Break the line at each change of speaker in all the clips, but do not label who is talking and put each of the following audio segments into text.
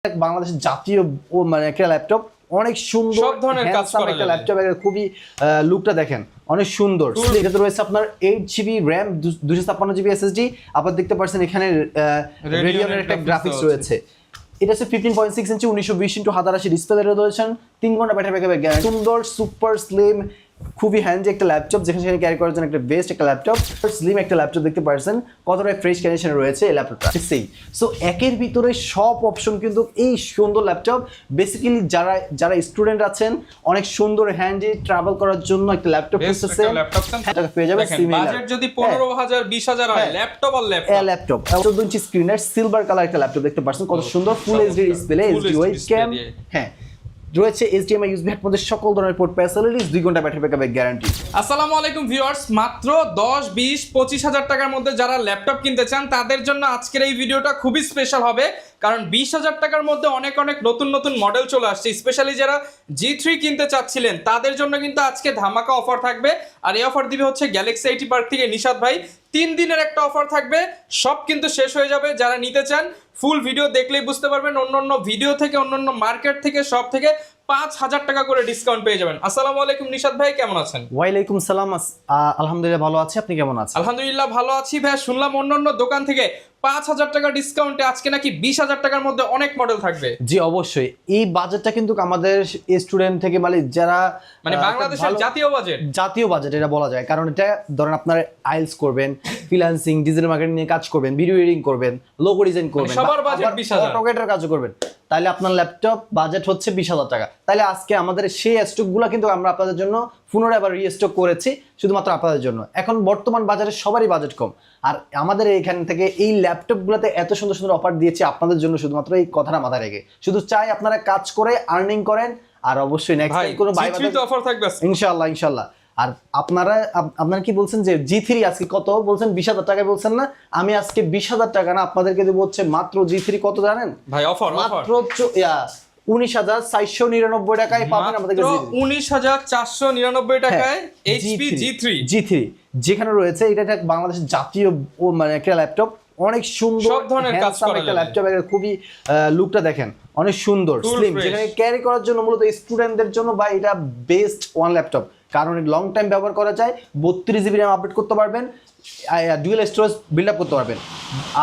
বাংলাদেশের জাতীয় মানে একটা ল্যাপটপ, অনেক সুন্দর
সব ধরনের কাজ করা
একটা
যাবে।
ল্যাপটপ, খুবই লুকটা দেখেন অনেক সুন্দর। এটাতে রয়েছে আপনার 8GB RAM, 256GB SSD। আপনারা দেখতে পাচ্ছেন এখানে রেডিয়নের একটা গ্রাফিক্স রয়েছে। এটা হচ্ছে 15.6 ইঞ্চি 1920x1080 ডিসপ্লে রেজোলিউশন, 3 ঘন্টা ব্যাটারি ব্যাকআপ, সুন্দর সুপার স্লিম খুবই হ্যান্ডি একটা ল্যাপটপ, যেখানে সেখানে ক্যারি করার জন্য একটা বেস্ট একটা ল্যাপটপ, স্লিম একটা ল্যাপটপ। দেখতে পাচ্ছেন কতটা ফ্রেশ কন্ডিশনে রয়েছে এই ল্যাপটপটা। সেই সো একের ভিতরে সব অপশন কিন্তু এই সুন্দর ল্যাপটপ। বেসিক্যালি যারা স্টুডেন্ট আছেন, অনেক সুন্দর হ্যান্ডি ট্রাভেল করার জন্য একটা ল্যাপটপ খুঁজতেছেন, টাকা পেয়ে যাবেন।
বাজেট যদি 15,000 20,000 হয়, ল্যাপটপ আর
ল্যাপটপ 14 ইঞ্চি স্ক্রিনের সিলভার কালার একটা ল্যাপটপ দেখতে পাচ্ছেন, কত সুন্দর full HD display, HD webcam, হ্যাঁ রয়েছে HDMI ইউএসবি হেড মধ্যে সকল ধরনের পোর্ট ফ্যাসিলিটিস, 2 ঘন্টা ব্যাটারি ব্যাকআপের গ্যারান্টি।
আসসালামু আলাইকুম ভিউয়ার্স, মাত্র 10, 20, 25,000 টাকার মধ্যে যারা ল্যাপটপ কিনতে চান তাদের জন্য আজকের এই ভিডিওটা খুবই স্পেশাল হবে, কারণ 20,000 টাকার মধ্যে অনেক নতুন মডেল চলে আসছে। স্পেশালি যারা G3 কিনতে চাচ্ছিলেন তাদের জন্য কিন্তু আজকে ধামাকা অফার থাকবে। আর এই অফার দিবে হচ্ছে গ্যালাক্সি আইটি পার্ক থেকে নিশাদ ভাই। 3 দিনের একটা অফার থাকবে, সব কিন্তু শেষ হয়ে যাবে। যারা নিতে চান ফুল ভিডিও দেখলেই বুঝতে পারবেন, অন্যান্য ভিডিও থেকে, অন্যান্য মার্কেট থেকে, সব থেকে 5,000 টাকা করে ডিসকাউন্ট পেয়ে যাবেন। আসসালামু আলাইকুম নিশাদ ভাই, কেমন আছেন?
ওয়ালাইকুম সালাম, আলহামদুলিল্লাহ ভালো আছি, আপনি কেমন আছেন?
আলহামদুলিল্লাহ ভালো আছি ভাই। শুনলাম অন্যান্য দোকান থেকে 5,000 টাকা ডিসকাউন্টে আজকে নাকি 20,000 টাকার মধ্যে অনেক মডেল থাকবে।
জি অবশ্যই, এই বাজেটটা কিন্তু আমাদের স্টুডেন্ট থেকে মানে যারা
বাংলাদেশের জাতীয় বাজেট
এটা বলা যায়, কারণ এটা ধরেন আপনার আইএলটিএস করবেন, ফ্রিল্যান্সিং, ডিজিটাল মার্কেটিং নিয়ে কাজ করবেন, ভিডিও এডিটিং করবেন, লোগো ডিজাইন করবেন,
সবার বাজেট 20,000,
অটোকেটের কাজ করবেন, তাহলে আপনার ল্যাপটপ বাজেট হচ্ছে 20,000 টাকা। তাহলে আজকে আমাদের সেই স্টকগুলো কিন্তু আমরা আপনাদের জন্য পুনরায় আবার রিস্টক করেছি শুধুমাত্র আপনাদের জন্য। এখন বর্তমান বাজারে সবারই বাজেট কম, আর আমাদের এখান থেকে এই ল্যাপটপগুলোতে এত সুন্দর সুন্দর অফার দিয়েছি আপনাদের জন্য, শুধুমাত্র এই কথাটা মাথায় রেখে। শুধু চাই আপনারা কাজ করে আর্নিং করেন, আর অবশ্যই নেক্সট টাইম কোনো
অফার থাকবে
ইনশাআল্লাহ। আর আপনারা কি বলছেন যে G3 আজকে কত বলছেন? 20,000 টাকায় বলছেন না? আমি আজকে 20,000 টাকা না আপনাদেরকে দেবো হচ্ছে মাত্র G3 কত জানেন
ভাই? অফার
মাত্র 19,499 টাকায় পাবেন আমাদের কাছে।
19,499 টাকায় HP G3,
যেখানে রয়েছে এটা বাংলাদেশের জাতীয় মানে একটা ল্যাপটপ, অনেক সুন্দর
সব ধরনের কাজ করা
একটা ল্যাপটপ, খুবই লুকটা দেখেন অনেক সুন্দর স্লিম, যেখানে ক্যারি করার জন্য মূলত স্টুডেন্টদের জন্য বা এটা বেস্ট ওয়ান ল্যাপটপ, কারণ লং টাইম ব্যবহার করা যায়, 32GB RAM আপডেট করতে পারবেন, ডুয়াল স্টোরেজ বিল্ড আপ করতে পারবেন।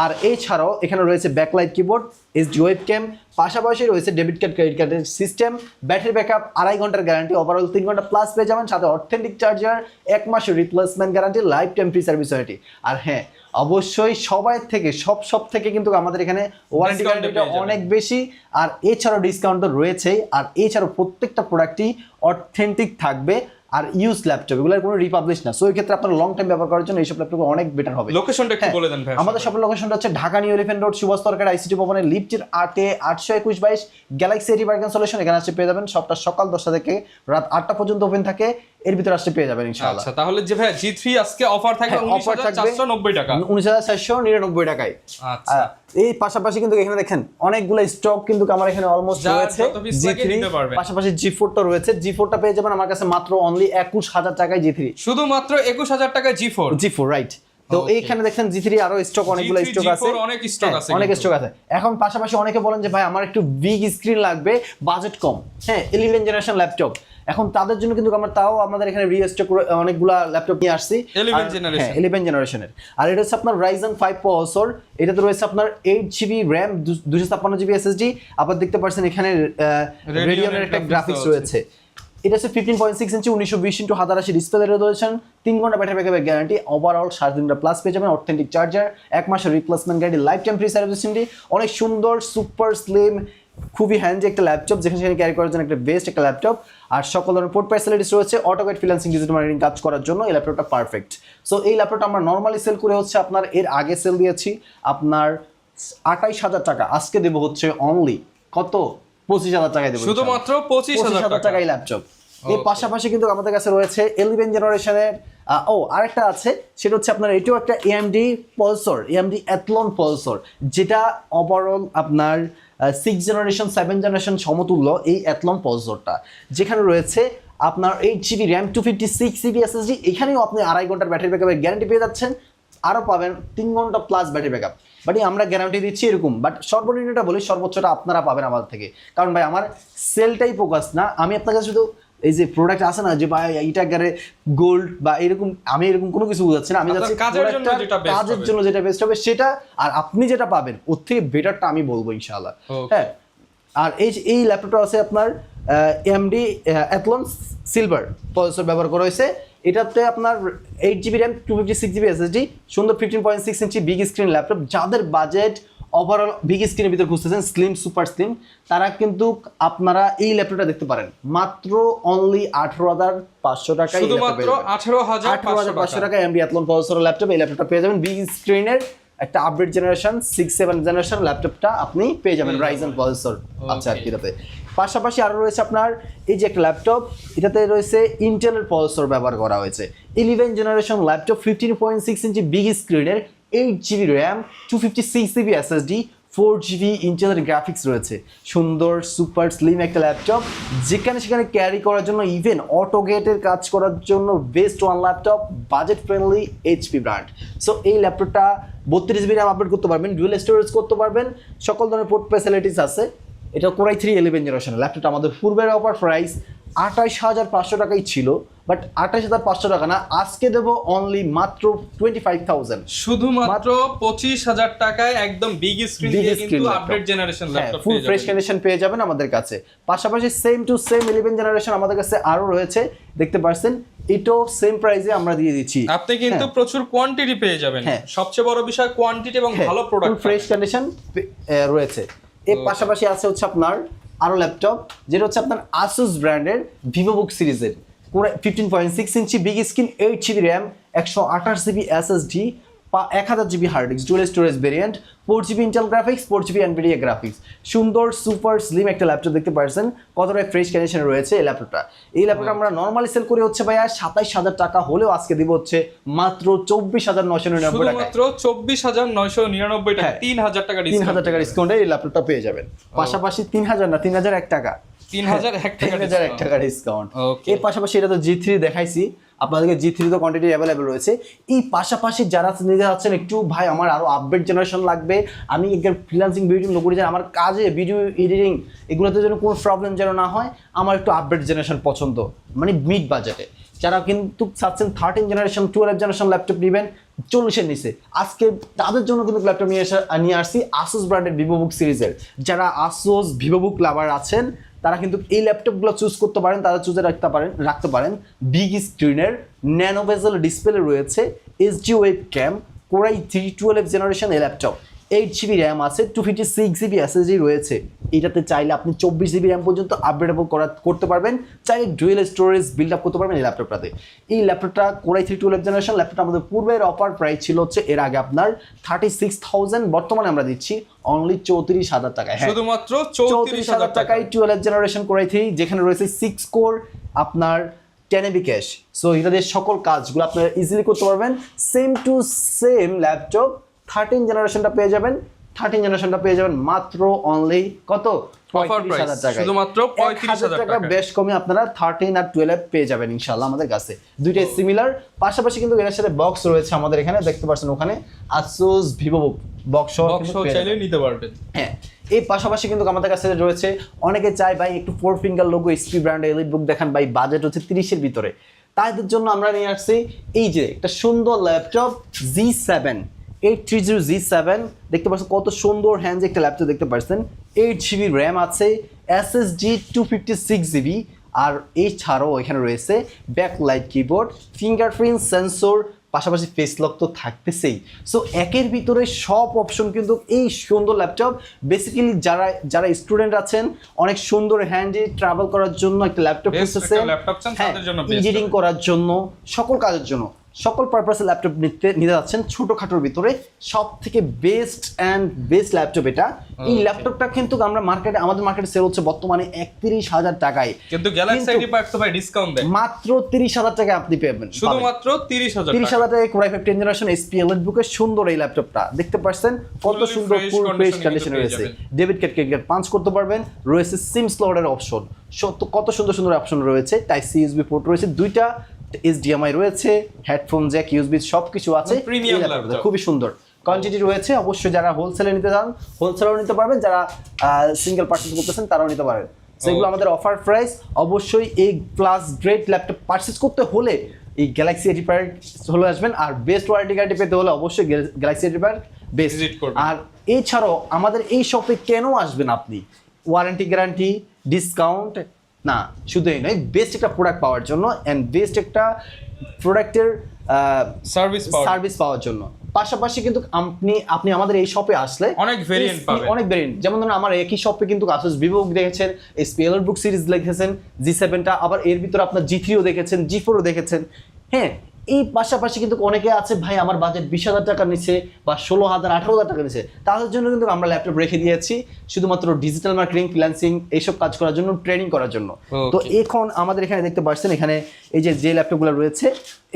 আর এছাড়াও এখানে রয়েছে ব্যাকলাইট কিবোর্ড, এইচডি ওয়েবক্যাম, পাশাপাশি রয়েছে ডেবিট কার্ড, ক্রেডিট কার্ডের সিস্টেম, ব্যাটারি ব্যাকআপ 2.5 ঘন্টার গ্যারান্টি, ওভারঅল 3 ঘন্টা প্লাস পেয়ে যাবেন, সাথে অথেন্টিক চার্জার, 1 মাসের replacement guarantee, life time free service warranty. আর হ্যাঁ অবশ্যই সবাই থেকে সব থেকে কিন্তু আমাদের এখানে ওয়ারেন্টি গ্যারান্টিটা অনেক বেশি, আর এছাড়াও ডিসকাউন্ট তো রয়েছেই। আর এছাড়াও প্রত্যেকটা প্রোডাক্টই অথেন্টিক থাকবে, আর ইউজ ল্যাপটপ, এগুলোর কোনো রিপাবলিশ না। সো এই ক্ষেত্রে আপনার লং টাইম ব্যবহার করার জন্য এইসব ল্যাপটপ অনেক বেটার হবে।
লোকেশনটা একটু বলে দেন ভাই।
আমাদের সব লোকেশনটা হচ্ছে Dhaka New Elephant Road, Subhash Sarkar ICT ভবনের লিফটের 8 821 গ্যালাক্সি আইটি পার্ক সলিউশন। এখানে আসতে পেয়ে যাবেন, সবটা সকাল 10টা থেকে রাত 8টা পর্যন্ত ওপেন থাকে, এর ভিতরে আসতে পেয়ে যাবেন ইনশাআল্লাহ।
আচ্ছা, তাহলে যে ভাই G3 আজকে অফার থাকবে 19,490 টাকা,
19,499 টাকায়।
আচ্ছা,
এই পাশাপাশি কিন্তু এখানে দেখেন অনেকগুলো স্টক কিন্তু আমার এখানে অলমোস্ট রয়েছে। G3 পাশাপাশি G4 টা রয়েছে, G4 টা পেয়ে যাবেন আমার কাছে মাত্র অনলি 21,000 টাকায় G3,
শুধুমাত্র 21,000 টাকায় G4
রাইট। তো এইখানে দেখেন G3 আরো স্টক, অনেকগুলো স্টক আছে, অনেক স্টক আছে। এখন পাশাপাশি অনেকে বলেন যে ভাই আমার একটু বিগ স্ক্রিন লাগবে, বাজেট কম, হ্যাঁ 11 জেনারেশন ল্যাপটপ, এখন তাদের জন্য কিন্তু আমাদের এখানে রিস্টক অনেকগুলা ল্যাপটপ নিয়ে আসছি 11 জেনারেশনের। আর এটা হচ্ছে আপনার Ryzen 5 প্রসেসর, এটাতে রয়েছে আপনার 8GB RAM, 256GB SSD। আপনারা দেখতে পাচ্ছেন এখানে রেডিয়নের একটা গ্রাফিক্স রয়েছে। এটা হচ্ছে 15.6 ইঞ্চি 1920x1080 ডিসপ্লে রেজোলিউশন, 3 ঘন্টা ব্যাটারি ব্যাকআপ গ্যারান্টি, ওভারঅল 3.5 ঘন্টা প্লাস পেয়ে যাবেন, অথেন্টিক চার্জার, 1 মাসের replacement guarantee, life time free service warranty. অনেক সুন্দর সুপার স্লিম খুবই হ্যান্ডি একটা ল্যাপটপ, যেখানে সেখানে ক্যারি করার জন্য একটা বেস্ট একটা ল্যাপটপ, আর সকল ধরনের পোর্ট ফ্যাসিলিটিস রয়েছে, অটোকেট, ফ্রিল্যান্সিং, ডিজিটাল মার্কেটিং কাজ করার জন্য এই ল্যাপটপটা পারফেক্ট। সো এই ল্যাপটপটা আমরা নর্মালি সেল করে হচ্ছে আপনার, এর আগে সেল দিয়েছি আপনার 28,000 টাকা, আজকে দেবো হচ্ছে অনলি কত 25,000 টাকায় দেবো,
শুধুমাত্র 25,000
টাকায় ল্যাপটপ। এর পাশাপাশি কিন্তু আমাদের কাছে রয়েছে 11 জেনারেশনের আরেকটা আছে, সেটা হচ্ছে আপনার এটাও একটা AMD পলসর, AMD Athlon পলসর, যেটা ওভারঅল আপনার 6 জেনারেশন 7 জেনারেশন সমতুল্য এই Athlon পলসরটা, যেখানে রয়েছে আপনার 8GB RAM, 256GB SSD। এখানেও আপনি 2.5 ঘন্টার ব্যাটারি ব্যাকআপের গ্যারান্টি পেয়ে যাচ্ছেন, আরও পাবেন 3 ঘন্টা প্লাস ব্যাটারি ব্যাকআপ। বাট আমরা গ্যারান্টি দিচ্ছি এরকম, বাট সর্বনিম্নটা বলি, সর্বোচ্চটা আপনারা পাবেন আমাদের থেকে। কারণ ভাই আমার সেলটাই ফোকাস না, আমি আপনার কাছে শুধু এই যে প্রোডাক্ট আছে না যে ভাই এইটা গারে গোল্ড বা এরকম, আমি এরকম কোনো কিছু বুঝাচ্ছি না, আমি যাচ্ছি কাজের জন্য যেটা বেস্ট হবে সেটা, আর আপনি যেটা পাবেন ওর থেকে বেটারটা আমি বলবো ইনশাআল্লাহ। হ্যাঁ, আর এই ল্যাপটপটা আছে আপনার AMD Athlon সিলভার প্রসেসর ব্যবহার করা হয়েছে। এটাতে আপনার 8GB র্যাম 256GB SSD, সুন্দর 15.6 ইঞ্চি বিগ স্ক্রিন ল্যাপটপ। যাদের বাজেট ওভারঅল বিগ স্ক্রিনের ভিতরে খুঁজতেছেন, স্লিম সুপার স্লিম, তারা কিন্তু আপনারা এই ল্যাপটপটা দেখতে পারেন মাত্র অনলি 18,500 টাকায়,
শুধুমাত্র 18,500
টাকায় AMD Athlon প্রসেসর ল্যাপটপ। এই ল্যাপটপটা পেয়ে যাবেন বিগ স্ক্রিনের একটা আপডেট জেনারেশন 6-7 জেনারেশন ল্যাপটপটা আপনি পেয়ে যাবেন রাইজেন প্রসেসর আছে আর কি। এটাতে পাশাপাশি আরও রয়েছে আপনার এই যে একটা ল্যাপটপ, এটাতে রয়েছে ইন্টেলের প্রসেসর ব্যবহার করা হয়েছে। 11 জেনারেশন ল্যাপটপ, 15.6 ইঞ্চি বিগ স্ক্রিনের, 8GB RAM, 256GB SSD, 4GB ইন্টেলের গ্রাফিক্স রয়েছে। সুন্দর সুপার স্লিম একটা ল্যাপটপ, যেখানে সেখানে ক্যারি করার জন্য, ইভেন অটোগেটের কাজ করার জন্য best one laptop, budget friendly HP brand. So এই ল্যাপটপটা 32GB র্যাম আপডেট করতে পারবেন, ডুয়েল স্টোরেজ করতে পারবেন, সকল ধরনের পোর্ট ফ্যাসিলিটিস আছে। এটা Core i3 11 জেনারেশনের ল্যাপটপটা আমাদের পূর্বের অফার প্রাইস 28,500 টাকাই ছিল, বাট 28,500 টাকা না, আজকে দেবো অনলি মাত্র 25,000,
শুধুমাত্র 25,000 টাকায় একদম বিগ স্ক্রিন দিয়ে কিন্তু update generation laptop
full fresh condition পেয়ে যাবেন আমাদের কাছে। পাশাপাশি সেম টু সেম 11 জেনারেশন আমাদের কাছে আরো রয়েছে, দেখতে পাচ্ছেন, এটাও সেম প্রাইসে আমরা দিয়ে দিচ্ছি।
আপনি কিন্তু প্রচুর কোয়ান্টিটি পেয়ে যাবেন, সবচেয়ে বড় বিষয় কোয়ান্টিটি এবং ভালো প্রোডাক্ট,
ফুল ফ্রেশ কন্ডিশন রয়েছে। এর পাশাপাশি আছে হচ্ছে আপনার আরো ল্যাপটপ, যেটা হচ্ছে আপনার Asus ব্র্যান্ডের VivoBook সিরিজের, 15.6 inch big screen, 8GB RAM, 128GB SSD, 1000GB hard disk, dual storage variant, 4GB Intel graphics, 4GB NVIDIA graphics. সুন্দর সুপার স্লিম একটা ল্যাপটপ, দেখতে পাচ্ছেন কতটা ফ্রেশ কন্ডিশনে রয়েছে এই ল্যাপটপটা। এই ল্যাপটপটা আমরা নর্মালি সেল করে হচ্ছে ভাইয়া 27,000 টাকা, হলেও আজকে দিব হচ্ছে মাত্র 24,999 টাকা,
মাত্র 24,999 টাকা, 3,000 টাকা ডিসকাউন্ট,
3,000 টাকা ডিসকাউন্টে এই ল্যাপটপটা পেয়ে যাবেন। পাশাপাশি 3,000 না, 3,001 টাকা,
3,001
টাকা ডিসকাউন্ট। এর পাশাপাশি এটা তো G3 দেখাইছি আপনাদেরকে, G3 তো কোয়ান্টিটি অ্যাভেলেবেল রয়েছে। এই পাশাপাশি যারা নিতে যাচ্ছেন একটু ভাই আমার আরো আপডেট জেনারেশন লাগবে, আমি একদম ফ্রিল্যান্সিং ভিডিও নকরি, যাই আমার কাজে ভিডিও এডিটিং এগুলোতে যেন কোনো প্রবলেম যেন না হয়, আমার একটু আপডেট জেনারেশন পছন্দ, মানে মিড বাজেটে, যারা কিন্তু চাচ্ছেন 13 জেনারেশন 12 জেনারেশন ল্যাপটপ নেবেন 40-এর নিচে, আজকে তাদের জন্য কিন্তু ল্যাপটপ নিয়ে আসছি Asus ব্র্যান্ডের VivoBook সিরিজের। যারা Asus VivoBook লাভার আছেন তারা কিন্তু এই ল্যাপটপগুলো চুজ করতে পারেন, তারা চুজে রাখতে পারেন। বিগ স্ক্রিনের ন্যানো বেজেল ডিসপ্লে রয়েছে, HD webcam, Core i3 12 generation এই ল্যাপটপ, 8GB র্যাম আছে, 256GB SSD রয়েছে। এটাতে চাইলে আপনি 24GB র্যাম পর্যন্ত আপগ্রেডেবল করতে পারবেন, চাইলে ডুয়েল স্টোরেজ বিল্ড আপ করতে পারবেন এই ল্যাপটপটাতে। এই ল্যাপটপটা Core i3 12 জেনারেশন ল্যাপটপটা আমাদের পূর্বের অফার প্রাইস ছিল হচ্ছে এর আগে আপনার 36,000, বর্তমানে আমরা দিচ্ছি অনলি 34,000 টাকায়,
শুধুমাত্র 34,000
টাকায় 12 জেনারেশন Core i3, যেখানে রয়েছে 6 কোর আপনার 10AB ক্যাশ। সো এটা দিয়ে সকল কাজগুলো আপনারা ইজিলি করতে পারবেন। সেম টু সেম ল্যাপটপ 13 জেনারেশনটা পেয়ে যাবেন, 13 জেনারেশনটা পেয়ে যাবেন মাত্র অনলি কত, 35,000 টাকা,
শুধুমাত্র 35,000 টাকা,
বেশ কমে আপনারা 13 আর 12 পেয়ে যাবেন ইনশাআল্লাহ আমাদের কাছে। দুইটাই সিমিলার। পাশাপাশি কিন্তু এর সাথে বক্স রয়েছে আমাদের এখানে, দেখতে পাচ্ছেন ওখানে Asus VivoBook বক্স
চাইলে নিতে পারবেন।
হ্যাঁ, এই পাশাপাশি কিন্তু আমাদের কাছে রয়েছে, অনেকে চায় ভাই একটু 4 ফিঙ্গার লোগো HP ব্র্যান্ডের এলিট বুক দেখান ভাই, বাজেট হচ্ছে 30-এর ভিতরে, তাদের জন্য আমরা নিয়ে আসছি এই যে একটা সুন্দর ল্যাপটপ G7 830 G7, দেখতে পাচ্ছেন কত সুন্দর হ্যান্ডে একটা ল্যাপটপ, দেখতে পাচ্ছেন 8GB র্যাম আছে, SSD 256GB, আর এছাড়াও এখানে রয়েছে ব্যাকলাইট কিবোর্ড, ফিঙ্গারপ্রিন্ট সেন্সর, পাশাপাশি ফেস লক তো থাকতেছেই। সো একের ভিতরে সব অপশন কিন্তু এই সুন্দর ল্যাপটপ। বেসিক্যালি যারা স্টুডেন্ট আছেন, অনেক সুন্দর হ্যান্ডে ট্রাভেল করার জন্য একটা ল্যাপটপ খুঁজতেছেন, এডিটিং করার জন্য, সকল কাজের জন্য, সকল পারপাসে ল্যাপটপ নিতে যাচ্ছেন ছোটখাটোর ভিতরে, সব থেকে বেস্ট ল্যাপটপ এটা। এই ল্যাপটপটা কিন্তু আমাদের মার্কেটে সেল হচ্ছে বর্তমানে 31,000 টাকায়,
কিন্তু গ্যালাক্সি আইডি পার্ক তো ভাই ডিসকাউন্ট দেয়,
মাত্র 30,000 টাকা আপনি পাবেন,
শুধুমাত্র 30,000
টাকায় Core i5 10 generation HP elite বুকের সুন্দর এই ল্যাপটপটা, দেখতে পাচ্ছেন কত সুন্দর ফুল ফ্রেশ কন্ডিশনে রয়েছে। Debit card credit card punch করতে পারবেন, রয়েছে সিম স্লটের অপশন, কত সুন্দর অপশন রয়েছে, টাইপ সি USB পোর্ট রয়েছে, দুইটা HDMI রয়েছে, হেডফোন জ্যাক, USB সবকিছু আছে, খুবই সুন্দর কোয়ান্টিটি রয়েছে। অবশ্যই যারা হোলসেলে নিতে চান হোলসেলও নিতে পারবেন, যারা সিঙ্গেল পারচেজ করতেছেন তারাও নিতে পারেন। সেগুলো আমাদের অফার প্রাইস। অবশ্যই এই ক্লাস গ্রেড ল্যাপটপ পারচেজ করতে হলে এই গ্যালাক্সি এডিপার চলে আসবেন, আর বেস্ট ওয়ারেন্টি গ্যারান্টি পেতে হলে অবশ্যই গ্যালাক্সি এডিপার বেস্ট। আর এছাড়াও আমাদের এই শপে কেন আসবেন আপনি? ওয়ারেন্টি গ্যারান্টি, ডিসকাউন্ট না, শুধু এই নয়, বেস্ট একটা প্রোডাক্ট পাওয়ার জন্য অ্যান্ড বেস্ট একটা প্রোডাক্টের সার্ভিস পাওয়ার জন্য। পাশাপাশি কিন্তু আপনি আমাদের এই শপে আসলে
অনেক ভেরিয়েন্ট পাবেন,
অনেক ভেরিয়েন্ট। যেমন ধরুন আমার একই শপে কিন্তু Asus Vivo দেখেছেন, SPL বুক সিরিজ দেখেছেন, G7টা, আবার এর ভিতরে আপনার G3ও দেখেছেন, G4ও দেখেছেন। হ্যাঁ, এই পাশাপাশি কিন্তু অনেকে আছে ভাই আমার বাজেট 20,000 টাকার নিচে বা 16,000 18,000 টাকার নিচে, তাদের জন্য কিন্তু আমরা ল্যাপটপ রেখে দিয়েছি শুধুমাত্র ডিজিটাল মার্কেটিং, ফ্রিল্যান্সিং এইসব কাজ করার জন্য, ট্রেনিং করার জন্য। তো এখন আমাদের এখানে দেখতে পাচ্ছেন, এখানে এই যে ল্যাপটপগুলো রয়েছে,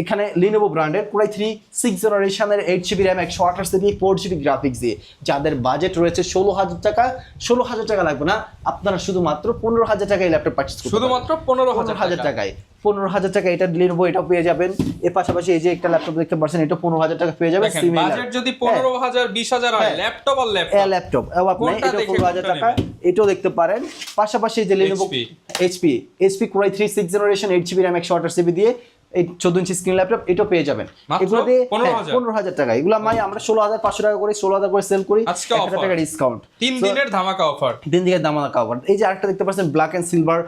এখানে Lenovo ব্র্যান্ডের Core i3 6th জেনারেশনের 8GB RAM 128GB 4GB graphics দিয়ে, যাদের বাজেট রয়েছে 16,000 টাকা, 16,000 টাকা লাগবে না, আপনারা শুধুমাত্র 15,000 টাকায় ল্যাপটপ পারচেজ করতে পারবেন।
শুধুমাত্র 15,000
টাকায় 15,000 টাকা এটা Lenovo এটাও পেয়ে যাবেন। এর পাশাপাশি এই যে একটা ল্যাপটপ দেখতে পাচ্ছেন, এটা 15,000 টাকা পেয়ে যাবেন।
বাজেট যদি 15,000 20,000 হয়, ল্যাপটপ আর ল্যাপটপ
আপনি এটা 15,000 টাকা এটাও দেখতে পারেন। পাশাপাশি যে Lenovo HP Core i3 6th generation 8GB RAM 128GB দিয়ে এই 14 ইঞ্চি স্ক্রিন ল্যাপটপ এটাও পেয়ে যাবেন। এগুলো দিয়ে 15,000 টাকা। এগুলো আমরা 16,500 টাকা করে 16,000 করে সেল করি, 1,000 টাকা ডিসকাউন্ট।
3 দিনের ধামাকা অফার,
3 দিনের ধামাকা অফার। এই যে আরেকটা দেখতে পাচ্ছেন ব্ল্যাক এন্ড সিলভার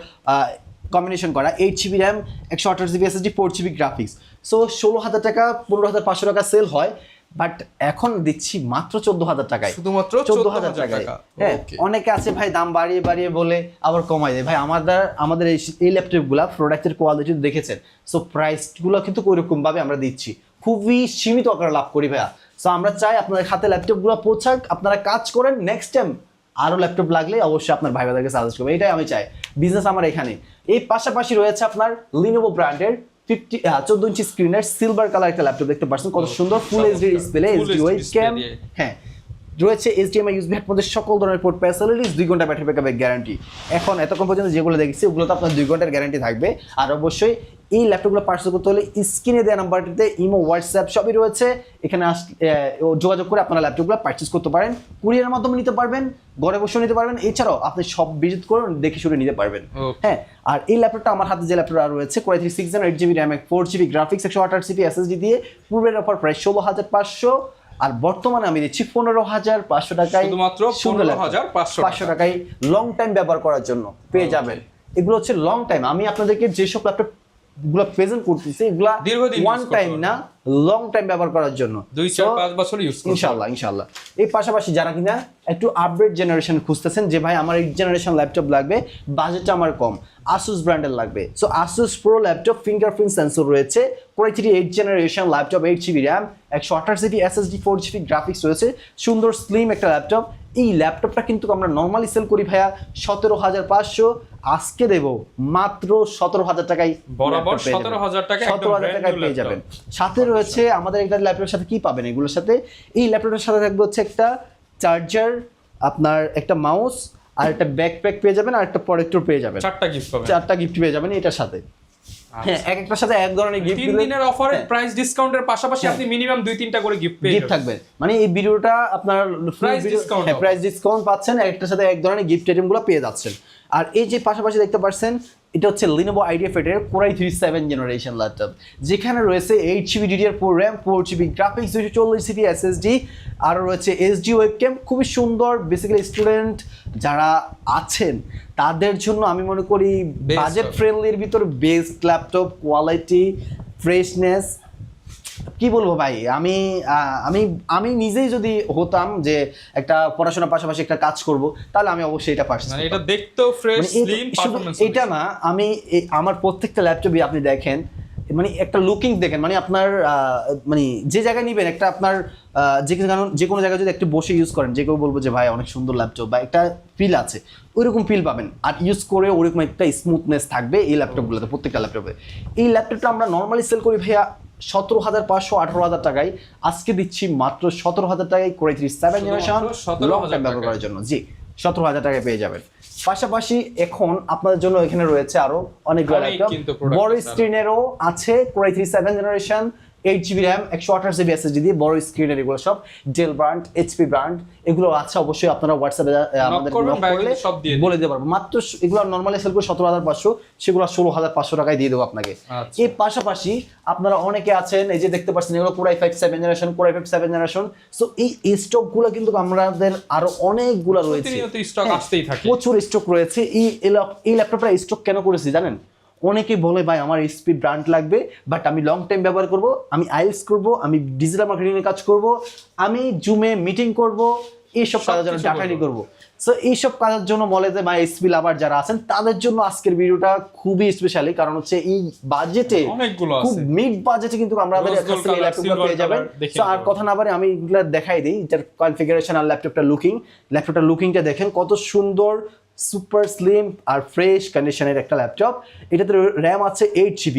কম্বিনেশন করা 8GB RAM 128GB SSD 4GB graphics. So 16,000 টাকা 15,500 টাকা সেল হয়, বাট এখন দিচ্ছি মাত্র 14,000 টাকায়,
শুধুমাত্র
14,000 টাকায়। হ্যাঁ, অনেকে আছে ভাই দাম বাড়িয়ে বাড়িয়ে বলে আবার কমাই দেয়। ভাই আমাদের এই ল্যাপটপগুলা প্রোডাক্টের কোয়ালিটি দেখেছেন, সো প্রাইসগুলো কিন্তু ওইরকম ভাবে আমরা দিচ্ছি, খুবই সীমিত আকারে লাভ করি ভাইয়া। সো আমরা চাই আপনাদের হাতে ল্যাপটপগুলো পৌঁছাক, আপনারা কাজ করেন, নেক্সট টাইম আরও ল্যাপটপ লাগলে অবশ্যই আপনার ভাই ভাইদেরকে সাজেস্ট করবেন, এটাই আমি চাই। বিজনেস আমার এখানে। এই পাশাপাশি রয়েছে আপনার Lenovo ব্র্যান্ডের 14 ইঞ্চি স্ক্রিনের সিলভার কালার একটা ল্যাপটপ দেখতে পাচ্ছেন, কত সুন্দর full HD display, HD webcam, হ্যাঁ রয়েছে HDMI USB এর মধ্যে সকল ধরনের পোর্ট ফ্যাসিলিটিস, 2 ঘন্টা ব্যাটারি ব্যাকআপের গ্যারান্টি। এখন এতক্ষণ পর্যন্ত যেগুলো দেখেছি ওগুলো তো আপনার 2 ঘন্টার গ্যারান্টি থাকবে। আর অবশ্যই এই ল্যাপটপগুলো পারচেজ করতে হলে স্ক্রিনে দেওয়া নাম্বারটিতে ইমো, হোয়াটসঅ্যাপ সবই রয়েছে, এখানে যোগাযোগ করে আপনারা ল্যাপটপগুলো পারচেজ করতে পারেন। কুরিয়ারের মাধ্যমে নিতে পারবেন, ঘরে বসে নিতে পারবেন, এছাড়াও আপনি সব ভিজিট করে দেখে শুনে নিতে পারবেন। হ্যাঁ, আর এই ল্যাপটপটা আমার হাতে যে ল্যাপটপটা রয়েছে Core i3 6th Gen 8GB RAM 4GB graphics 128GB SSD দিয়ে, পূর্বের অফার প্রাইস 16,500, আর বর্তমানে আমি দিচ্ছি 15,500 টাকায়,
শুধুমাত্র 15,500
টাকায় লং টাইম ব্যবহার করার জন্য পেয়ে যাবেন। এগুলো হচ্ছে লং টাইম। আমি আপনাদেরকে যেসব ল্যাপটপ গুলো প্রেজেন্ট করতেছি এগুলা ওয়ান টাইম না, লং টাইম ব্যবহার করার জন্য
2-4-5 বছর ইউজ করতে
ইনশাআল্লাহ। এই পাশাপাশি যারা কিনা একটু আপডেট জেনারেশন খুঁজতেছেন, যে ভাই আমার 8 জেনারেশন ল্যাপটপ লাগবে, বাজেটটা আমার কম, Asus ব্র্যান্ডের লাগবে, so Asus Pro laptop fingerprint sensor রয়েছে, Core i3 8 generation laptop 8GB RAM 128GB SSD 4GB graphics রয়েছে, সুন্দর স্লিম একটা ল্যাপটপ। এই ল্যাপটপটা কিন্তু আমরা নর্মালি সেল করি ভাইয়া 17,500, আজকে দেব মাত্র 17,000 টাকায়,
বরাবর 17,000 টাকা,
17,000 টাকায় পেয়ে যাবেন। সাথে রয়েছে আমাদের একটা ল্যাপটপের সাথে কি পাবেন এগুলোর সাথে, এই ল্যাপটপের সাথে থাকবে হচ্ছে একটা চার্জার, আপনার একটা মাউস, আর একটা ব্যাকপ্যাক পেয়ে যাবেন, আর একটা প্রোটেক্টর পেয়ে যাবেন। 4টা গিফট পেয়ে যাবেন এটার সাথে। হ্যাঁ, একটার সাথে এক ধরনের গিফট।
3 দিনের অফারে প্রাইস ডিসকাউন্টের পাশাপাশি আপনি মিনিমাম 2-3টা করে গিফট
থাকবেন। মানে এই ভিডিওটা আপনার প্রাইস ডিসকাউন্ট পাচ্ছেন, একটার সাথে এক ধরনের গিফট আইটেমগুলো পেয়ে যাচ্ছেন। আর এই যে পাশাপাশি দেখতে পাচ্ছেন, এটা হচ্ছে Lenovo IdeaPad এর Core i3 7th generation laptop, যেখানে রয়েছে 8GB DDR4 RAM 4GB graphics 240GB SSD, আর রয়েছে HD ওয়েবক্যাম, খুবই সুন্দর। বেসিক্যালি স্টুডেন্ট যারা আছেন তাদের জন্য আমি মনে করি বাজেট ফ্রেন্ডলির ভিতর বেস্ট ল্যাপটপ, কোয়ালিটি, ফ্রেশনেস, কি বলবো ভাই। আমি নিজেই যদি হতাম যে একটা পড়াশোনার পাশাপাশি একটা কাজ করব, তাহলে আমি অবশ্যই এটা পারছি।
মানে এটা দেখতেও ফ্রেশ, স্লিম, পারফরম্যান্স।
এটা না, আমি আমার প্রত্যেকটা ল্যাপটপই আপনি দেখেন, মানে একটা লুকিং দেখেন, মানে আপনার মানে যে জায়গায় নেবেন একটা আপনার যে কোনো জায়গায় যদি একটু বসে ইউজ করেন, যে কেউ বলবো যে ভাই অনেক সুন্দর ল্যাপটপ বা একটা ফিল আছে, ওইরকম ফিল পাবেন। আর ইউজ করে ওরকম একটা স্মুথনেস থাকবে এই ল্যাপটপগুলোতে, প্রত্যেকটা ল্যাপটপে। এই ল্যাপটপটা আমরা নর্মালি সেল করি ভাইয়া 17,500 18,000 টাকায়, আজকে দিচ্ছি মাত্র 17,000 টাকায় Core i3 7th generation long time ব্যবহার করার জন্য। জি, 17,000 টাকায় পেয়ে যাবেন। পাশাপাশি এখন আপনাদের জন্য এখানে রয়েছে আরো অনেকগুলো ল্যাপটপ, বড় স্ক্রিনেরও আছে Core i3 7th generation 8GB RAM 128GB SSD দিয়ে বড় স্ক্রিনের এগুলো সব ডেল ব্র্যান্ড, এইচপি ব্র্যান্ড এগুলো আছে। অবশ্যই আপনারা হোয়াটসঅ্যাপে আমাদের বলে দিতে পারবো। মাত্র এগুলো নরমালি সেল করে 17,500, সেগুলো 16,500 টাকায় দিয়ে দেবো আপনাকে। এর পাশাপাশি আপনারা অনেকে আছেন এই যে দেখতে পাচ্ছেন এগুলো Core i5 7th generation, Core i5 7th generation. So এই স্টকগুলো কিন্তু আমাদের আরো অনেকগুলো রয়েছে,
স্টক আসতেই থাকে,
প্রচুর স্টক রয়েছে। এই ল্যাপটপটা স্টক কেন করেছি জানেন? অনেকেই বলে ভাই আমার এইচপি ব্র্যান্ড লাগবে, বাট আমি লং টাইম ব্যবহার করব, আমি আইএলস করব, আমি ডিজিটাল মার্কেটিং এর কাজ করব, আমি জুমে মিটিং করব, এইসব কাজের জন্য ডাটা এন্ট্রি করব। সো এইসব কাজের জন্য বলে যে ভাই এইচপি লাভার যারা আছেন তাদের জন্য আজকের ভিডিওটা খুবই স্পেশালি, কারণ হচ্ছে এই বাজেটে খুব মিড বাজেটে কিন্তু আমাদের কাছে এই ল্যাপটপটা পেয়ে যাবেন। সো আর কথা না বাড়ি আমি এগুলো দেখাই দিই, এটার কনফিগারেশন আর ল্যাপটপটা লুকিংটা দেখেন কত সুন্দর, সুপার স্লিম আর ফ্রেশ কন্ডিশনের একটা ল্যাপটপ। এটাতে র্যাম আছে 8GB,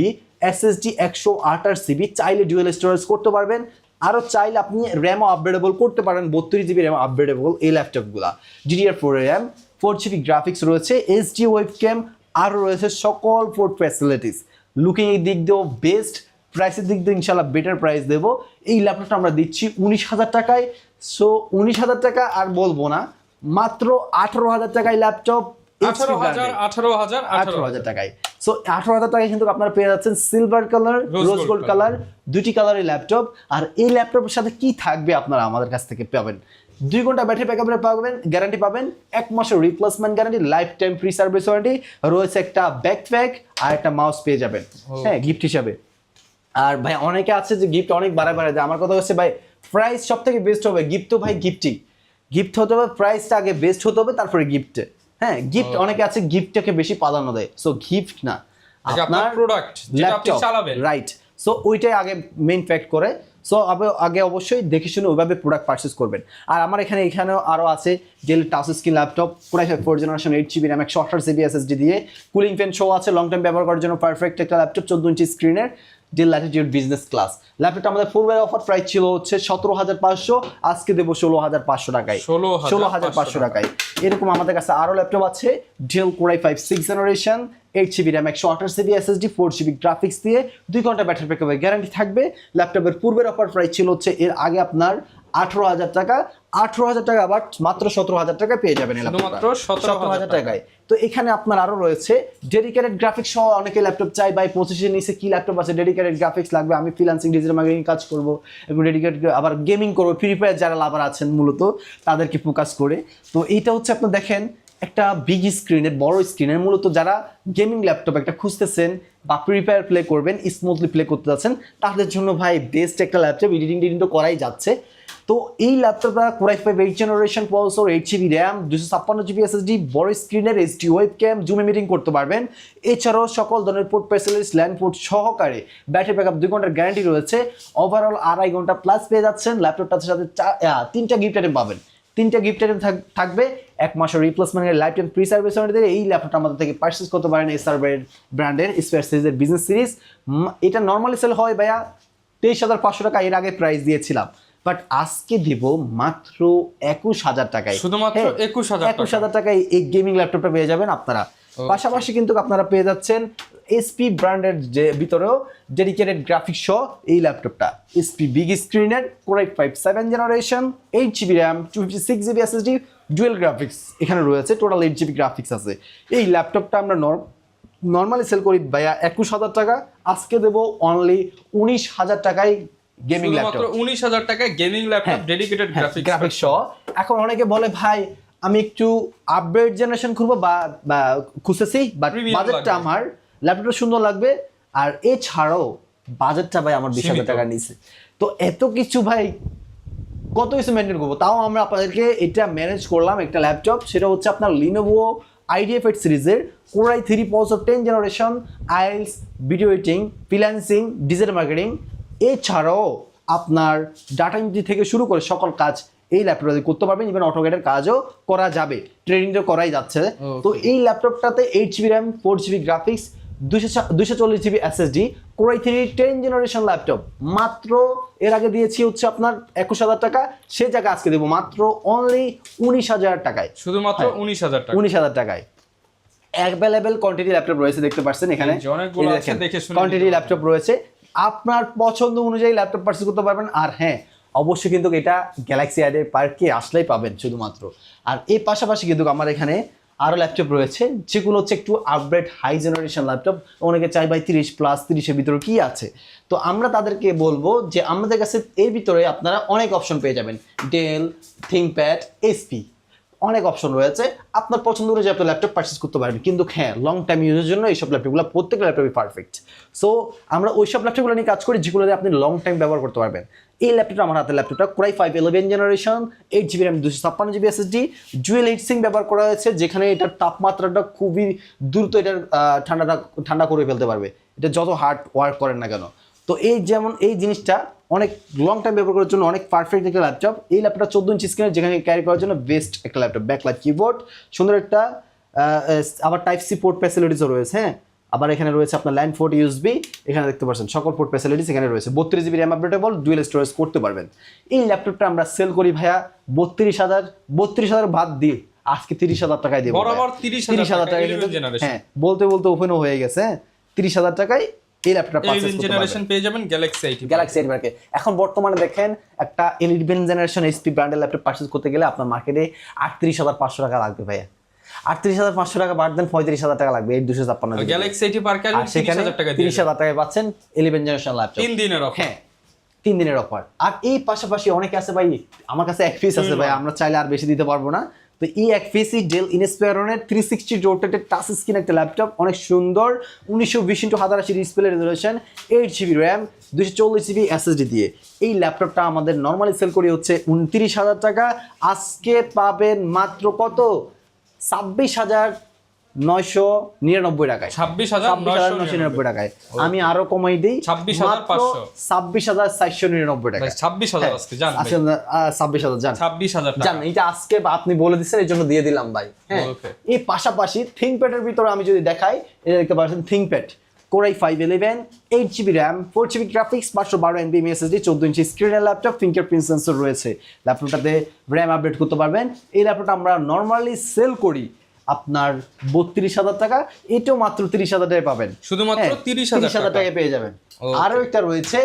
SSD 128GB, চাইলে ডুয়াল স্টোরেজ করতে পারবেন, আরও চাইলে আপনি র্যামও আপগ্রেডেবল করতে পারেন, 32GB র্যাম আপগ্রেডেবল এই ল্যাপটপগুলো। DDR4 র্যাম, 4GB গ্রাফিক্স রয়েছে, HD ওয়েবক্যাম, আরও রয়েছে সকল পোর্ট ফ্যাসিলিটিস। লুকিং এর দিক দিয়েও বেস্ট, প্রাইসের দিক দিয়ে ইনশাল্লাহ বেটার প্রাইস দেবো। এই ল্যাপটপটা আমরা দিচ্ছি 19,000 টাকায়। সো 19,000 টাকা আর বলবো না, মাত্র 18,000 টাকায় ল্যাপটপ, 18,000 টাকায়। সো 18,000 টাকায় কিন্তু আপনারা পেয়ে যাচ্ছেন silver colour, rose gold colour, দুটি কালারের ল্যাপটপ। আর এই ল্যাপটপের সাথে কি থাকবে আপনারা আমাদের কাছ থেকে পাবেন, 2 ঘন্টা ব্যাটারি ব্যাকআপের পাবেন, গ্যারান্টি পাবেন, 1 মাসের replacement guarantee, life time free service warranty, রয়েছে একটা ব্যাকপ্যাক আর একটা মাউস পেয়ে যাবেন হ্যাঁ গিফট হিসাবে। আর ভাই অনেকে আছে যে গিফট অনেক বাড়ায় দেয়, আমার কথা হচ্ছে ভাই প্রাইস সব থেকে বেস্ট হবে, গিফট তো ভাই গিফট হতে হবে, প্রাইসটা আগে বেস্ট হতে হবে, তারপরে গিফট। হ্যাঁ গিফট অনেকে আছে গিফটটাকে বেশি প্রাধান্য দেয়, সো গিফট না, আপনার
প্রোডাক্ট যেটা আপনি চালাবেন,
রাইট। সো ওইটাই আগে মেইন ফ্যাক্ট করে। সো আগে অবশ্যই দেখে শুনে ওইভাবে প্রোডাক্ট পারচেস করবেন। আর আমার এখানেও আরও আছে Dell touch screen laptop, Core i5 4th generation, 8GB RAM 128GB SSD দিয়ে, কুলিং ফ্যান শো আছে, লং টাইম ব্যবহার করার জন্য পারফেক্ট একটা ল্যাপটপ, 14 ইঞ্চি স্ক্রিনের, ডেল ল্যাটিটিউড বিজনেস ক্লাস। ল্যাপটপটা আমাদের পূর্বের অফার প্রাইস ছিল হচ্ছে 17,500, আজকে দেবো 16,500 টাকায়, 16,500 টাকায়। এরকম আমাদের কাছে আরও ল্যাপটপ আছে, Dell Core i5 6th generation, 8GB RAM 128GB SSD, 4GB graphics দিয়ে, 2 ঘন্টা ব্যাটারি ব্যাকআপের গ্যারান্টি থাকবে। ল্যাপটপের পূর্বের অফার প্রাইস ছিল হচ্ছে এর আগে আপনার 18,000 টাকা, 18,000 টাকা আবার মাত্র 17,000 টাকা পেয়ে যাবেন,
মাত্র
17,000 টাকায়। তো এখানে আপনার আরো রয়েছে ডেডিকেটেড গ্রাফিক্স সহ, অনেকে ল্যাপটপ চাই ভাই 25 নিচে কি ল্যাপটপ আছে ডেডিকেটেড গ্রাফিক্স লাগবে, আমি ফ্রিল্যান্সিং ডিজিটাল মার্কেটিং কাজ করব এবং ডেডিকেটেড আবার গেমিং করবো, ফ্রি ফায়ার যারা লাভার আছেন মূলত তাদেরকে ফোকাস করে। তো এইটা হচ্ছে আপনার দেখেন একটা বিগ স্ক্রিনের, বড় স্ক্রিনের, মূলত যারা গেমিং ল্যাপটপ একটা খুঁজতেছেন বা ফ্রি ফায়ার প্লে করবেন, স্মুথলি প্লে করতে যাচ্ছেন, তাদের জন্য ভাই বেস্ট একটা ল্যাপটপ, এডিটিং তো করাই যাচ্ছে। তো এই ল্যাপটপটা Core i5 8th generation processor, 8GB RAM, 256GB SSD, বড় স্ক্রিনের, HD ওয়েবক্যাম, জুমে মিটিং করতে পারবেন। এছাড়াও সকল ধরনের পোর্ট ফ্যাসিলিটিস, ল্যান্ড পোর্ট সহকারে ব্যাটারি ব্যাকআপ 2 ঘন্টার গ্যারান্টি রয়েছে, ওভারঅল 2.5 ঘন্টা প্লাস পেয়ে যাচ্ছেন। ল্যাপটপটার সাথে 3টা গিফট আইটেম পাবেন, 3টা গিফট আইটেম থাকবে, 1 মাসের রিপ্লেসমেন্টের life time free service warranty দিয়ে। এই ল্যাপটপটা আমাদের থেকে পারচেজ করতে পারেন এসারবের ব্র্যান্ডের স্পেয়ার সিরিজের বিজনেস সিরিজ। এটা নর্মালি সেল হয় ভাইয়া 23,500 টাকা, এর আগে প্রাইস দিয়েছিলাম, বাট আজকে দিব মাত্র 21,000 টাকায়,
শুধুমাত্র
21,000 টাকায় এই গেমিং ল্যাপটপটা পেয়ে যাবেন আপনারা। পাশাপাশি কিন্তু আপনারা পেয়ে যাচ্ছেন এসপি ব্র্যান্ডের যে ভিতরেও ডেডিকেটেড গ্রাফিক্স সহ এই ল্যাপটপটা, এসপি বিগ স্ক্রিনের, Core i5 7th generation, 8GB RAM, 256GB SSD, dual graphics এখানে রয়েছে, টোটাল 8GB গ্রাফিক্স আছে। এই ল্যাপটপটা আমরা নর্মালি সেল করি ভাইয়া 21,000 টাকা, আজকে দেবো অনলি 19,000 টাকায় গেমিং ল্যাপটপ,
19,000 টাকায় গেমিং ল্যাপটপ ডেডিকেটেড
গ্রাফিক্স সহ। এখন অনেকে বলে ভাই আমি একটু আপডেট জেনারেশন করবো বা খুঁজেছি, বাট বাজেটটা আমার ল্যাপটপটা সুন্দর লাগবে, আর এছাড়াও বাজেটটা ভাই আমার 20,000 টাকা নিচে। তো এত কিছু ভাই কত কিছু মেনটেন করবো, তাও আমরা আপনাদেরকে এটা ম্যানেজ করলাম একটা ল্যাপটপ, সেটা হচ্ছে আপনার Lenovo IdeaPad সিরিজের Core i3 processor 10th generation, IELTS, video editing, freelancing, digital marketing, এছাড়াও আপনার ডাটা এন্ট্রি থেকে শুরু করে সকল কাজ এই ল্যাপটপটাতে করতে পারবেন, ইভেন অটোক্যাডের কাজও করা যাবে, ট্রেনিং তো করাই যাচ্ছে। তো এই ল্যাপটপটাতে 8GB RAM, 4GB graphics, 240GB SSD, Core i3 10th generation laptop, মাত্র এর আগে দিয়েছি হচ্ছে আপনার 21,000 টাকা, সে জায়গায় আজকে দেবো মাত্র অনলি 19,000 টাকায়,
শুধুমাত্র 19,000 টাকা,
19,000 টাকায়। অ্যাভেলেবেল কোয়ান্টিটি ল্যাপটপ রয়েছে, দেখতে পাচ্ছেন এখানে কোয়ান্টিটি ল্যাপটপ রয়েছে, আপনার পছন্দ অনুযায়ী ল্যাপটপ পারচেজ করতে পারবেন। আর হ্যাঁ, অবশ্যই কিন্তু এটা গ্যালাক্সি আইডিয়া পার্কে আসলেই পাবেন শুধুমাত্র। আর এই পাশাপাশি কিন্তু আমার এখানে আরও ল্যাপটপ রয়েছে যেগুলো হচ্ছে একটু আপগ্রেড হাই জেনারেশন ল্যাপটপ। অনেকে চাই ভাই 30+30-এর ভিতরে কি আছে, তো আমরা তাদেরকে বলবো যে আমাদের কাছে এর ভিতরে আপনারা অনেক অপশন পেয়ে যাবেন। ডেল, থিংকপ্যাড, এসপি, অনেক অপশন রয়েছে। আপনার পছন্দ অনুযায়ী আপনি ল্যাপটপ পারচেজ করতে পারবেন। কিন্তু হ্যাঁ, লং টাইম ইউজের জন্য এইসব ল্যাপটপগুলো প্রত্যেকটা ল্যাপটপই পারফেক্ট। সো আমরা ওইসব ল্যাপটপগুলো নিয়ে কাজ করি যেগুলো দিয়ে আপনি লং টাইম ব্যবহার করতে পারবেন। এই ল্যাপটপটা আমার হাতের ল্যাপটপটা Core i5 11 generation, 8GB RAM, 256GB SSD, dual heat sink ব্যবহার করা হয়েছে, যেখানে এটার তাপমাত্রাটা খুবই দ্রুত এটার ঠান্ডা করে ফেলতে পারবে, এটা যত হার্ড ওয়ার্ক করেন না কেন। তো এই যেমন এই জিনিসটা অনেক লং টাইম ব্যবহার করার জন্য অনেক পারফেক্ট একটা ল্যাপটপ। এই ল্যাপটপটা 14 ইঞ্চি স্ক্রিনের, যেখানে ক্যারি করার জন্য বেস্ট একটা ল্যাপটপ। ব্যাকলাইট কিবোর্ড, সুন্দর একটা আবার টাইপ সি পোর্ট ফ্যাসিলিটিসও রয়েছে। হ্যাঁ, আবার এখানে রয়েছে আপনার ল্যান্ড পোর্ট ইউএসবি, এখানে দেখতে পাচ্ছেন সকল পোর্ট ফ্যাসিলিটিস এখানে রয়েছে। 32GB RAM updatable, dual storage করতে পারবেন। এই ল্যাপটপটা আমরা সেল করি ভাইয়া 32,000 বাদ দিয়ে আজকে 30,000 টাকায় দেবো।
বরাবর 30,000 টাকা।
হ্যাঁ, বলতে ওপেনও হয়ে গেছে। 30,000 টাকায় এই ল্যাপটপটা পারচেজ করতে
জেনারেশন পেয়ে যাবেন গ্যালাক্সি
আইটি মার্কে। এখন বর্তমানে দেখেন একটা 11 জেনারেশন এইচপি ব্র্যান্ডের ল্যাপটপ পারচেজ করতে গেলে আপনার মার্কেটে 38,500 টাকা লাগবে ভাইয়া। 38,500 টাকা বাদ দেন 35,000 টাকা লাগবে এই 256।
গ্যালাক্সি আইটি পার্কে আসলে 30,000 টাকা দিয়ে
30,000 টাকায় পাচ্ছেন 11 জেনারেশন ল্যাপটপ
3 দিনের অফার।
হ্যাঁ, 3 দিনের অফার। আর এই পাশাপাশি অনেকে আছে ভাই, আমার কাছে এক পিস আছে ভাই, আমরা চাইলে আর বেশি দিতে পারবো না। তো এই এক পিসি ডেল ইনস্পায়রনের 360 রোটেটেড টাচ স্ক্রিন একটা ল্যাপটপ, অনেক সুন্দর, 1920x1080 display resolution, 8GB RAM, 240GB SSD দিয়ে। এই ল্যাপটপটা আমাদের নর্মালি সেল করি হচ্ছে 29,000 টাকা। আজকে পাবেন মাত্র কত? 26,999 টাকায়।
26,999
টাকায়। আমি আরো কমাই দিই,
26,500,
26,499 টাকা।
26,000 আজকে জান ভাই,
26,000 জান
26,000 টাকা
জান। এটা আজকে আপনি বলে দিচ্ছেন, এই জন্য দিয়ে দিলাম ভাই। হ্যাঁ, এই পাশাপাশি থিংকপ্যাডের ভিতরে আমি যদি দেখাই, এটা দেখতে পাচ্ছেন ThinkPad Core i5 11, 8GB RAM, 4GB graphics, 512 MB SSD, 14 ইঞ্চি স্ক্রিনের ল্যাপটপ, ফিঙ্গারপ্রিন্ট সেন্সর রয়েছে। ল্যাপটপটাতে RAM আপডেট করতে পারবেন। এই ল্যাপটপটা আমরা নর্মালি সেল করি আপনার 32,000 টাকা, এটাও মাত্র 30,000 টাকায় পাবেন।
শুধুমাত্র 30,000
টাকায় পেয়ে যাবেন। আরো একটা রয়েছে,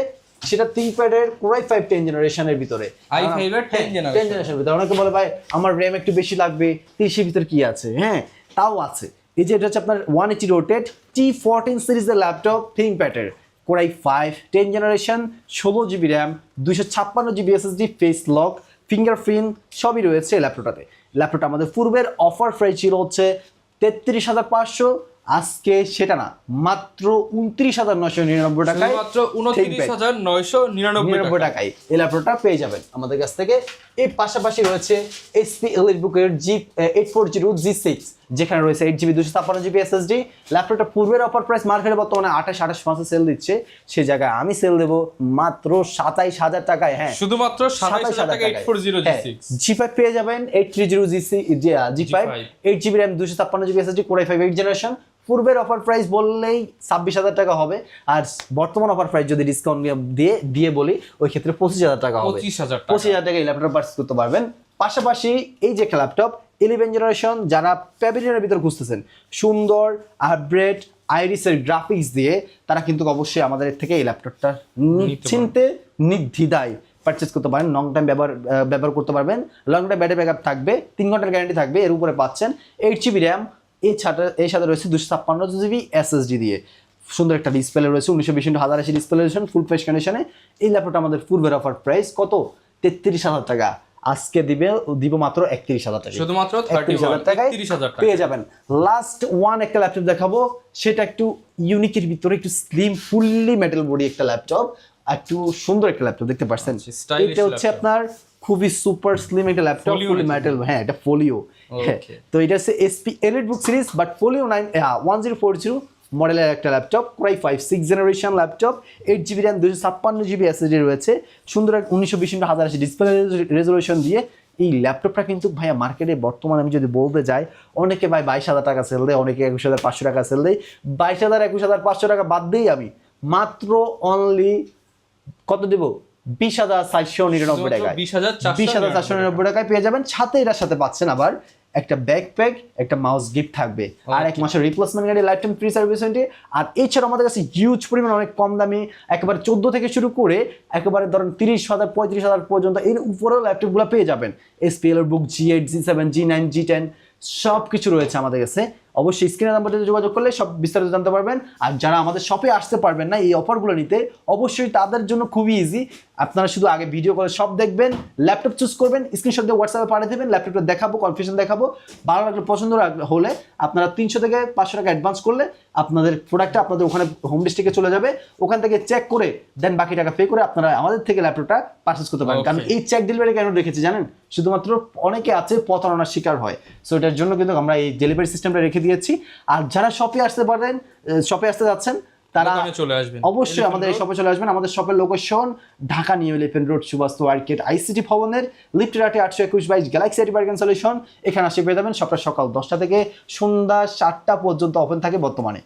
সেটা থিংকপ্যাডের Core i5 10 জেনারেশনের ভিতরে,
i5 এর 10
জেনারেশনের ভিতরে। অনেকে বলে ভাই আমার RAM একটু বেশি লাগবে, 30 এর ভিতরে কি আছে? হ্যাঁ, তাও আছে। এই যে এটা হচ্ছে আপনার 180 রোটেট T14 সিরিজের ল্যাপটপ, থিংকপ্যাডের Core i5 10 জেনারেশন, 16GB RAM, 256GB SSD, face lock, fingerprint সবই রয়েছে এই ল্যাপটপটাতে। ল্যাপটপটা আমাদের পূর্বের অফার প্রাইস ছিল হচ্ছে 33,500, আজকে সেটা না, মাত্র 29,999 টাকায়,
মাত্র 29,999
টাকায় এই ল্যাপটপটা পেয়ে যাবেন আমাদের কাছ থেকে। এর পাশাপাশি রয়েছে HP EliteBook-এর G840G6, যেখানে রয়েছে 8GB 256GB SSD। ল্যাপটপটা পূর্বের অফার প্রাইস মার্কেটে বর্তমানে 28,500 সেল দিচ্ছে, সেই জায়গায় আমি সেল দেবো মাত্র 27,000 টাকায়। হ্যাঁ,
শুধুমাত্র 27,000 টাকা 840G6
G5 পেয়ে যাবেন, 830G5, 8GB RAM, 256GB SSD, Core i5 8 generation. পূর্বের অফার প্রাইস বললেই 26,000 টাকা হবে, আর বর্তমান অফার প্রাইস যদি ডিসকাউন্ট দিয়ে বলি, ওই ক্ষেত্রে 25,000 টাকা হবে। 25,000 টাকা এই ল্যাপটপ পারচেজ করতে পারবেন। পাশাপাশি এই যে ল্যাপটপ 11 জেনারেশন, যারা প্যাভিলিয়নের ভিতর খুঁজতেছেন সুন্দর আপগ্রেড আইরিসের গ্রাফিক্স দিয়ে, তারা কিন্তু অবশ্যই আমাদের থেকে এই ল্যাপটপটা নিশ্চিন্তে নির্দ্বিধায় পারচেজ করতে পারেন। লং টাইম ব্যবহার করতে পারবেন, লং টাইম ব্যাটারি ব্যাকআপ থাকবে, 3 ঘন্টার গ্যারান্টি থাকবে। এর উপরে পাচ্ছেন 8GB RAM, এর সাথে রয়েছে 256GB SSD দিয়ে। সুন্দর একটা ডিসপ্লে রয়েছে, 1920x1080 ডিসপ্লে রয়েছে, ফুল ফ্রেশ কন্ডিশনে। এই ল্যাপটপটা আমাদের পূর্বের অফার প্রাইস কত? 33,000 টাকা। আজকে দিব মাত্র 31,000 টাকা,
শুধুমাত্র
31,000 টাকায় পেয়ে যাবেন। লাস্ট ওয়ান একটা ল্যাপটপ দেখাবো, সেটা একটু ইউনিকের ভিতরে, একটু স্লিম, ফুললি মেটাল বডি একটা ল্যাপটপ, একটু সুন্দর একটা ল্যাপটপ দেখতে পাচ্ছেন। এটা হচ্ছে আপনার খুবই সুপার স্লিম একটা ল্যাপটপ, ফুল মেটাল। হ্যাঁ, এটা ফোলিও। তো এটা হচ্ছে HP EliteBook series, but folio 1040 মডেলের একটা laptop, Core i5 6 generation laptop, 8GB RAM, 256GB SSD রয়েছে, সুন্দর 1920x1080 ডিসপ্লে রেজোলিউশন দিয়ে। এই ল্যাপটপটা কিন্তু ভাইয়া মার্কেটে বর্তমানে আমি যদি বলতে যাই, অনেকে ভাই 22,000 টাকা সেল দেয়, অনেকে 21,500 টাকা সেল দেয়। 22,000 21,500 টাকা বাদ দিই আমি মাত্র অনলি কত দেব? 20,499 টাকায়, 20,499 টাকায় পেয়ে যাবেন। সাথে এটার সাথে পাচ্ছেন আবার একটা ব্যাকপ্যাক, একটা মাউস গিফট থাকবে, আর 1 মাসের replacement guarantee, life time free service warranty. আর এছাড়া আমাদের কাছে হিউজ পরিমাণ অনেক কম দামি একেবারে 14 থেকে শুরু করে একেবারে ধরেন 30,000 35,000 পর্যন্ত এর উপরেও ল্যাপটপগুলো পেয়ে যাবেন। SPL এর বুক G8 G7 G9 G10 সব কিছু রয়েছে আমাদের কাছে। অবশ্যই স্ক্রিনের নাম্বারটিতে যোগাযোগ করলে সব বিস্তারিত জানতে পারবেন। আর যারা আমাদের শপে আসতে পারবেন না এই অফারগুলো নিতে, অবশ্যই তাদের জন্য খুবই ইজি। আপনারা শুধু আগে ভিডিও কলে সব দেখবেন, ল্যাপটপ চুজ করবেন, স্ক্রিনশট দিয়ে হোয়াটসঅ্যাপে পাঠিয়ে দেবেন, ল্যাপটপটা দেখাবো, কনফিগারেশন দেখাবো, ভালো লাগলে পছন্দ হলে আপনারা 300 থেকে 500 টাকা অ্যাডভান্স করলে আপনাদের প্রোডাক্টটা আপনাদের ওখানে হোম ডিস্ট্রিক্টে চলে যাবে, ওখান থেকে চেক করে দেন বাকি টাকা পে করে আপনারা আমাদের থেকে ল্যাপটপটা পারচেজ করতে পারেন। কারণ এই চেক ডেলিভারি কেন রেখেছি জানেন? শুধুমাত্র অনেকে আছে প্রতারণার শিকার হয়, সো এটার জন্য কিন্তু আমরা এই ডেলিভারি সিস্টেমটা রেখে দিয়েছি। আর যারা শপে আসতে পারেন, শপে আসতে যাচ্ছেন তারা
চলে আসবেন,
অবশ্যই আমাদের এই শপে চলে আসবেন। আমাদের শপের location Dhaka New Elephant road, Suvastu arcade, ICT ভবনের লিফটের 821 গ্যালাক্সি আইটি পার্ক সলিউশন। এখানে আসে পেয়ে যাবেন। শপটা সকাল 10টা থেকে সন্ধ্যা 7টা পর্যন্ত ওপেন থাকে বর্তমানে।